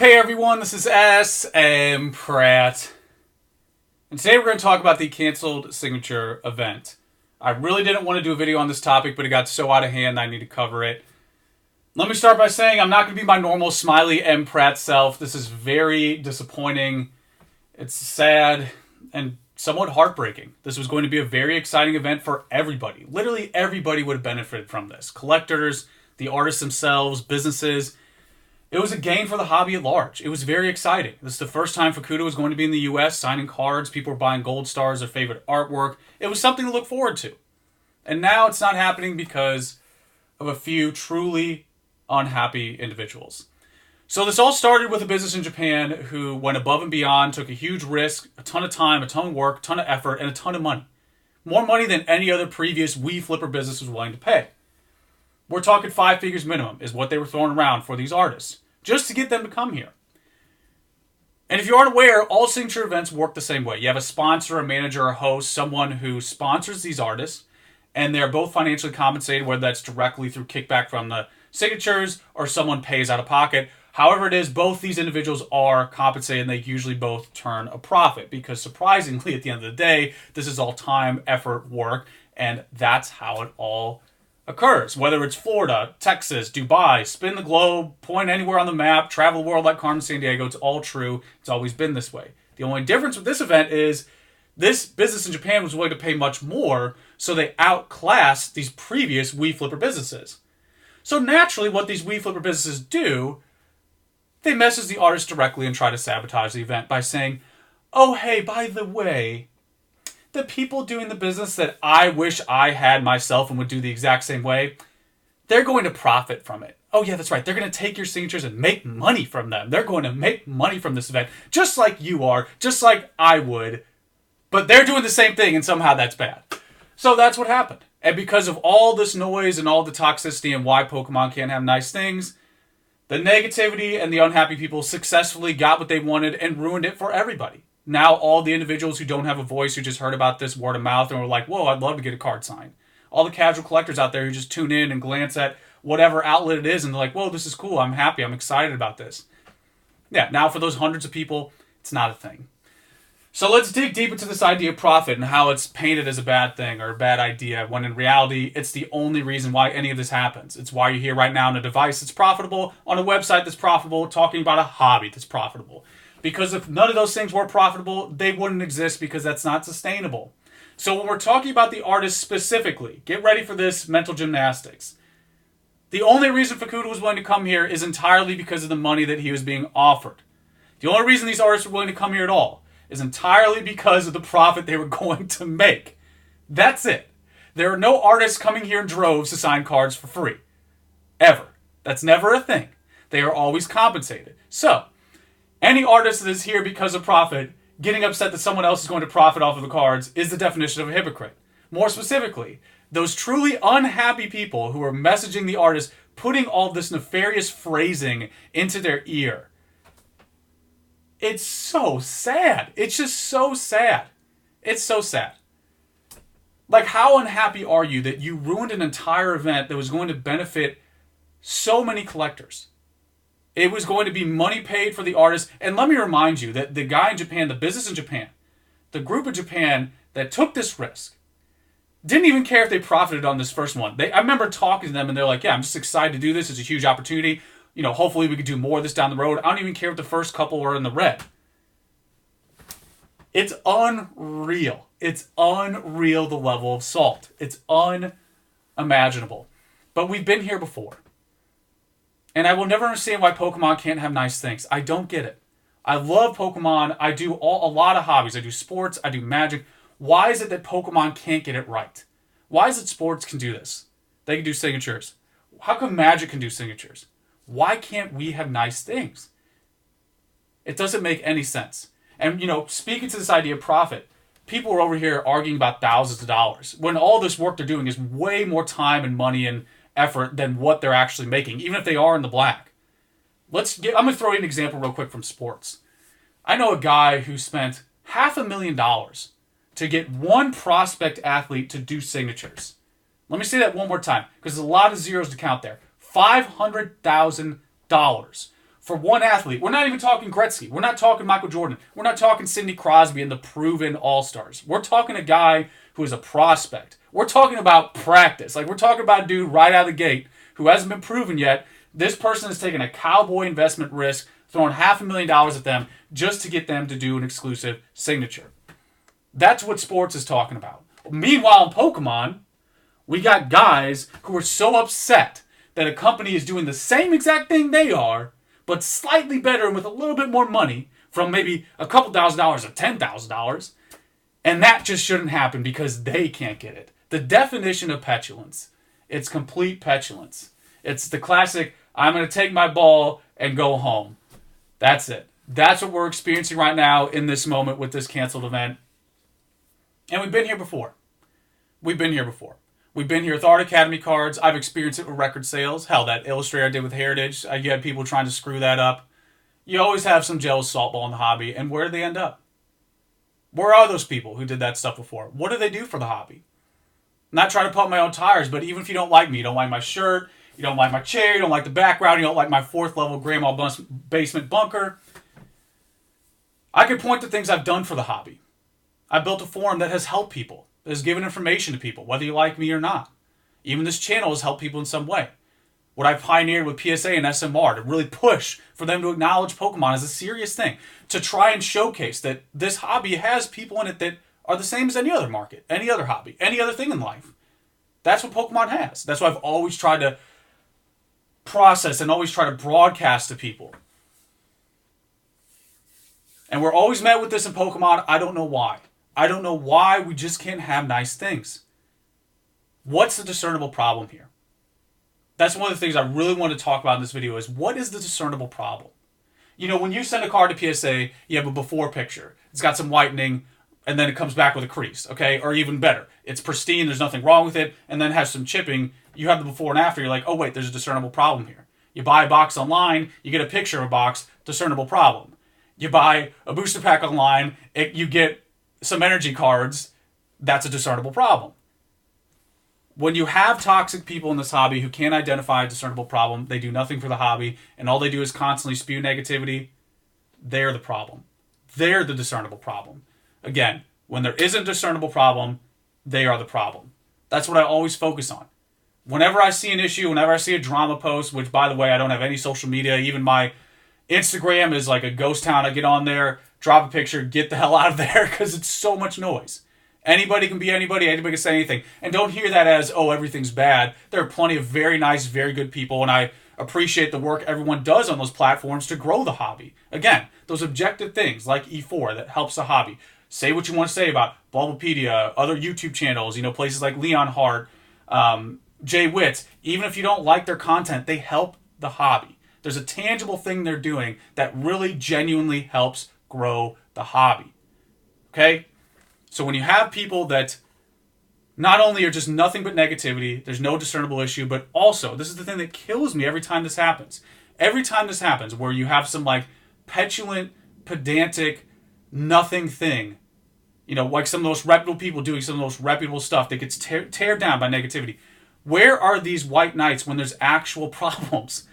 Hey everyone, this is S.M. Pratt, and today we're going to talk about the canceled signature event. I really didn't want to do a video on this topic, but it got so out of hand I need to cover it. Let me start by saying I'm not going to be my normal smiley M. Pratt self. This is very disappointing. It's sad and somewhat heartbreaking. This was going to be a very exciting event for everybody. Literally everybody would have benefited from this. Collectors, the artists themselves, businesses. It was a gain for the hobby at large. It was very exciting. This is the first time Fukuda was going to be in the US, signing cards. People were buying gold stars, their favorite artwork. It was something to look forward to. And now it's not happening because of a few truly unhappy individuals. So this all started with a business in Japan who went above and beyond, took a huge risk, a ton of time, a ton of work, a ton of effort, and a ton of money. More money than any other previous Wii Flipper business was willing to pay. We're talking 5 figures minimum is what they were throwing around for these artists, just to get them to come here. And if you aren't aware, all signature events work the same way. You have a sponsor, a manager, a host, someone who sponsors these artists, and they're both financially compensated, whether that's directly through kickback from the signatures or someone pays out of pocket. However it is, both these individuals are compensated and they usually both turn a profit because surprisingly, at the end of the day, this is all time, effort, work, and that's how it all occurs. Whether it's Florida, Texas, Dubai, spin the globe, point anywhere on the map, travel the world like Carmen Sandiego, it's all true. It's always been this way. The only difference with this event is this business in Japan was willing to pay much more, so they outclassed these previous Wii Flipper businesses. So naturally, what these Wii Flipper businesses do, they message the artist directly and try to sabotage the event by saying, oh, hey, by the way, the people doing the business that I wish I had myself and would do the exact same way, they're going to profit from it. Oh yeah, that's right. They're going to take your signatures and make money from them. They're going to make money from this event, just like you are, just like I would. But they're doing the same thing, and somehow that's bad. So that's what happened. And because of all this noise and all the toxicity and why Pokemon can't have nice things, the negativity and the unhappy people successfully got what they wanted and ruined it for everybody. Now all the individuals who don't have a voice, who just heard about this word of mouth and were like, whoa, I'd love to get a card signed. All the casual collectors out there who just tune in and glance at whatever outlet it is and they're like, whoa, this is cool. I'm happy. I'm excited about this. Yeah, now for those hundreds of people, it's not a thing. So let's dig deep into this idea of profit and how it's painted as a bad thing or a bad idea, when in reality, it's the only reason why any of this happens. It's why you're here right now on a device that's profitable, on a website that's profitable, talking about a hobby that's profitable. Because if none of those things were profitable, they wouldn't exist because that's not sustainable. So when we're talking about the artist specifically, get ready for this mental gymnastics. The only reason Fukuda was willing to come here is entirely because of the money that he was being offered. The only reason these artists were willing to come here at all is entirely because of the profit they were going to make. That's it. There are no artists coming here in droves to sign cards for free. Ever. That's never a thing. They are always compensated. So, any artist that is here because of profit, getting upset that someone else is going to profit off of the cards, is the definition of a hypocrite. More specifically, those truly unhappy people who are messaging the artist, putting all this nefarious phrasing into their ear. It's so sad. It's just so sad. It's so sad. Like, how unhappy are you that you ruined an entire event that was going to benefit so many collectors? It was going to be money paid for the artist. And let me remind you that the guy in Japan, the business in Japan, the group in Japan that took this risk, didn't even care if they profited on this first one. I remember talking to them and they're like, yeah, I'm just excited to do this. It's a huge opportunity. You know, hopefully we could do more of this down the road. I don't even care if the first couple were in the red. It's unreal. It's unreal, the level of salt. It's unimaginable. But we've been here before. And I will never understand why Pokemon can't have nice things. I don't get it. I love Pokemon. I do a lot of hobbies. I do sports. I do magic. Why is it that Pokemon can't get it right? Why is it sports can do this? They can do signatures. How come Magic can do signatures? Why can't we have nice things? It doesn't make any sense. And, you know, speaking to this idea of profit, people are over here arguing about thousands of dollars when all this work they're doing is way more time and money and effort than what they're actually making, even if they are in the black. I'm going to throw you an example real quick from sports. I know a guy who spent $500,000 to get one prospect athlete to do signatures. Let me say that one more time, because there's a lot of zeros to count there. $500,000 for one athlete. We're not even talking Gretzky. We're not talking Michael Jordan. We're not talking Sidney Crosby and the proven all-stars. We're talking a guy who is a prospect. We're talking about practice. Like, we're talking about a dude right out of the gate who hasn't been proven yet. This person has taken a cowboy investment risk, throwing $500,000 at them just to get them to do an exclusive signature. That's what sports is talking about. Meanwhile, in Pokemon, we got guys who are so upset that a company is doing the same exact thing they are, but slightly better and with a little bit more money, from maybe a couple $1,000s to $10,000, and that just shouldn't happen because they can't get it. The definition of petulance. It's complete petulance. It's the classic, I'm going to take my ball and go home. That's it. That's what we're experiencing right now in this moment with this canceled event. And we've been here before. We've been here with Art Academy cards. I've experienced it with record sales. Hell, that Illustrator I did with Heritage, you had people trying to screw that up. You always have some jealous saltball in the hobby, and where do they end up? Where are those people who did that stuff before? What do they do for the hobby? I'm not trying to pump my own tires, but even if you don't like me, you don't like my shirt, you don't like my chair, you don't like the background, you don't like my 4th level grandma basement bunker, I could point to things I've done for the hobby. I built a forum that has helped people, that has given information to people, whether you like me or not. Even this channel has helped people in some way. What I pioneered with PSA and SMR to really push for them to acknowledge Pokemon as a serious thing, to try and showcase that this hobby has people in it that are the same as any other market, any other hobby, any other thing in life. That's what Pokemon has. That's why I've always tried to process and always try to broadcast to people. And we're always met with this in Pokemon. I don't know why. I don't know why we just can't have nice things. What's the discernible problem here? That's one of the things I really want to talk about in this video is what is the discernible problem? You know, when you send a card to PSA, you have a before picture. It's got some whitening, and then it comes back with a crease, okay? Or even better, it's pristine, there's nothing wrong with it, and then has some chipping. You have the before and after, you're like, oh wait, there's a discernible problem here. You buy a box online, you get a picture of a box, discernible problem. You buy a booster pack online, you get some energy cards, that's a discernible problem. When you have toxic people in this hobby who can't identify a discernible problem, they do nothing for the hobby, and all they do is constantly spew negativity, they're the problem. They're the discernible problem. Again, when there isn't a discernible problem, they are the problem. That's what I always focus on. Whenever I see an issue, whenever I see a drama post, which, by the way, I don't have any social media, even my Instagram is like a ghost town. I get on there, drop a picture, get the hell out of there, because it's so much noise. Anybody can be anybody can say anything. And don't hear that as, oh, everything's bad. There are plenty of very nice, very good people, and I appreciate the work everyone does on those platforms to grow the hobby. Again, those objective things like E4 that helps the hobby. Say what you want to say about Bulbapedia, other YouTube channels, places like Leon Hart, Jay Witz. Even if you don't like their content, they help the hobby. There's a tangible thing they're doing that really genuinely helps grow the hobby. Okay? So when you have people that not only are just nothing but negativity, there's no discernible issue, but also, this is the thing that kills me every time this happens. Every time this happens, where you have some like petulant, pedantic, nothing thing, like some of the most reputable people doing some of the most reputable stuff that gets teared down by negativity. Where are these white knights when there's actual problems?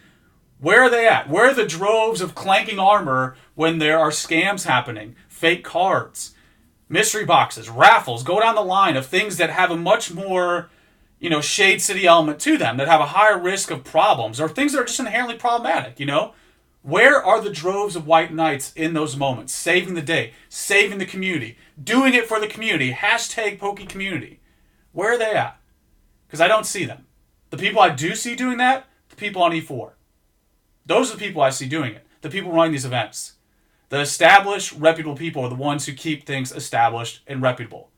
Where are they at? Where are the droves of clanking armor when there are scams happening? Fake cards, mystery boxes, raffles, go down the line of things that have a much more, Shade City element to them, that have a higher risk of problems, or things that are just inherently problematic, Where are the droves of white knights in those moments? Saving the day, saving the community, doing it for the community, #PokeCommunity. Where are they at? Because I don't see them. The people I do see doing that, the people on E4. Those are the people I see doing it. The people running these events. The established, reputable people are the ones who keep things established and reputable.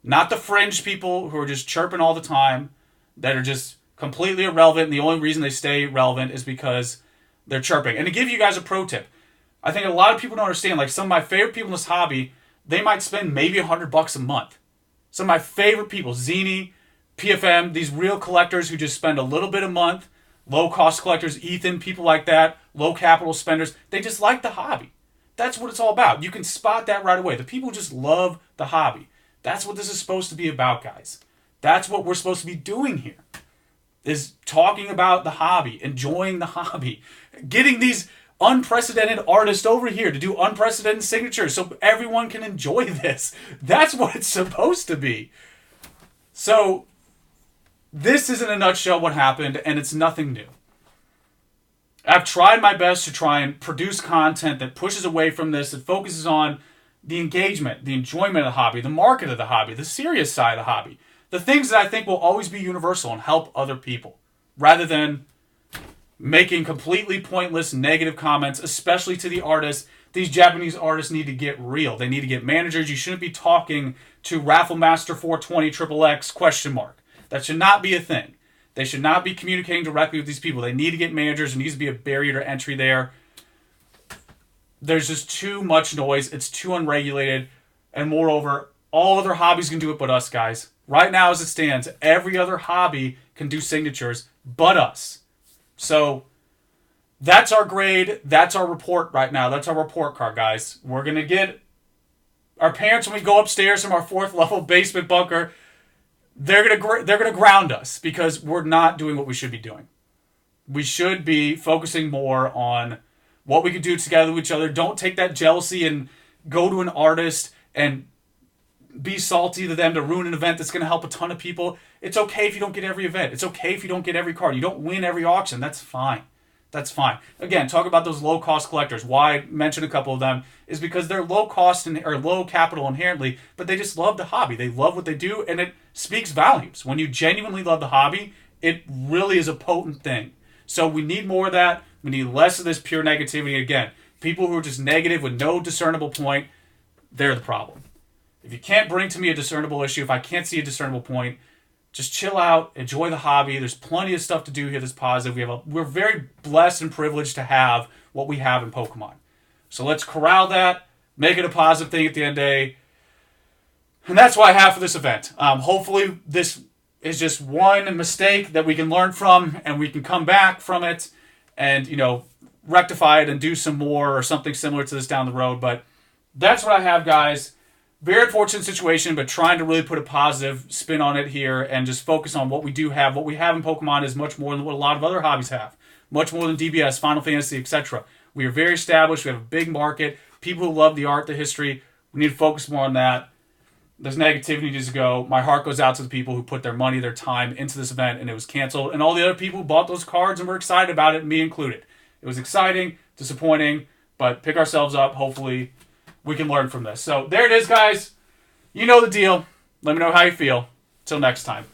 Not the fringe people who are just chirping all the time, that are just completely irrelevant, and the only reason they stay relevant is because they're chirping. And to give you guys a pro tip, I think a lot of people don't understand, like some of my favorite people in this hobby, they might spend maybe $100 a month. Some of my favorite people, Zini, PFM, these real collectors who just spend a little bit a month, low-cost collectors, Ethan, people like that, low-capital spenders, they just like the hobby. That's what it's all about. You can spot that right away. The people just love the hobby. That's what this is supposed to be about, guys. That's what we're supposed to be doing here, is talking about the hobby, enjoying the hobby, getting these unprecedented artist over here to do unprecedented signatures so everyone can enjoy this. That's what it's supposed to be. So, this is in a nutshell what happened, and it's nothing new. I've tried my best to try and produce content that pushes away from this, that focuses on the engagement, the enjoyment of the hobby, the market of the hobby, the serious side of the hobby. The things that I think will always be universal and help other people, rather than making completely pointless negative comments, especially to the artists. These Japanese artists need to get real. They need to get managers. You shouldn't be talking to Rafflemaster 420 XXX question mark. That should not be a thing. They should not be communicating directly with these people. They need to get managers. There needs to be a barrier to entry there. There's just too much noise. It's too unregulated. And moreover, all other hobbies can do it but us, guys. Right now, as it stands, every other hobby can do signatures but us. So, that's our grade. That's our report right now. That's our report card, guys. We're going to get our parents, when we go upstairs from our 4th level basement bunker, they're gonna ground us because we're not doing what we should be doing. We should be focusing more on what we can do together with each other. Don't take that jealousy and go to an artist and be salty to them to ruin an event that's going to help a ton of people. It's okay if you don't get every event. It's okay if you don't get every card. You don't win every auction. That's fine. That's fine. Again, talk about those low-cost collectors. Why I mentioned a couple of them is because they're low-cost or low capital inherently, but they just love the hobby. They love what they do, and it speaks volumes. When you genuinely love the hobby, it really is a potent thing. So we need more of that. We need less of this pure negativity. Again, people who are just negative with no discernible point, they're the problem. If you can't bring to me a discernible issue, if I can't see a discernible point, just chill out, enjoy the hobby. There's plenty of stuff to do here that's positive. We're very blessed and privileged to have what we have in Pokemon. So let's corral that, make it a positive thing at the end of the day. And that's what I have for this event. Hopefully this is just one mistake that we can learn from and we can come back from it and, rectify it and do some more or something similar to this down the road. But that's what I have, guys. Very unfortunate situation, but trying to really put a positive spin on it here and just focus on what we do have. What we have in Pokemon is much more than what a lot of other hobbies have. Much more than DBS, Final Fantasy, etc. We are very established. We have a big market. People who love the art, the history. We need to focus more on that. There's negativity needs to go. My heart goes out to the people who put their money, their time into this event, and it was canceled. And all the other people who bought those cards and were excited about it, me included. It was exciting, disappointing, but pick ourselves up. Hopefully we can learn from this. So there it is, guys. You know the deal. Let me know how you feel. Till next time.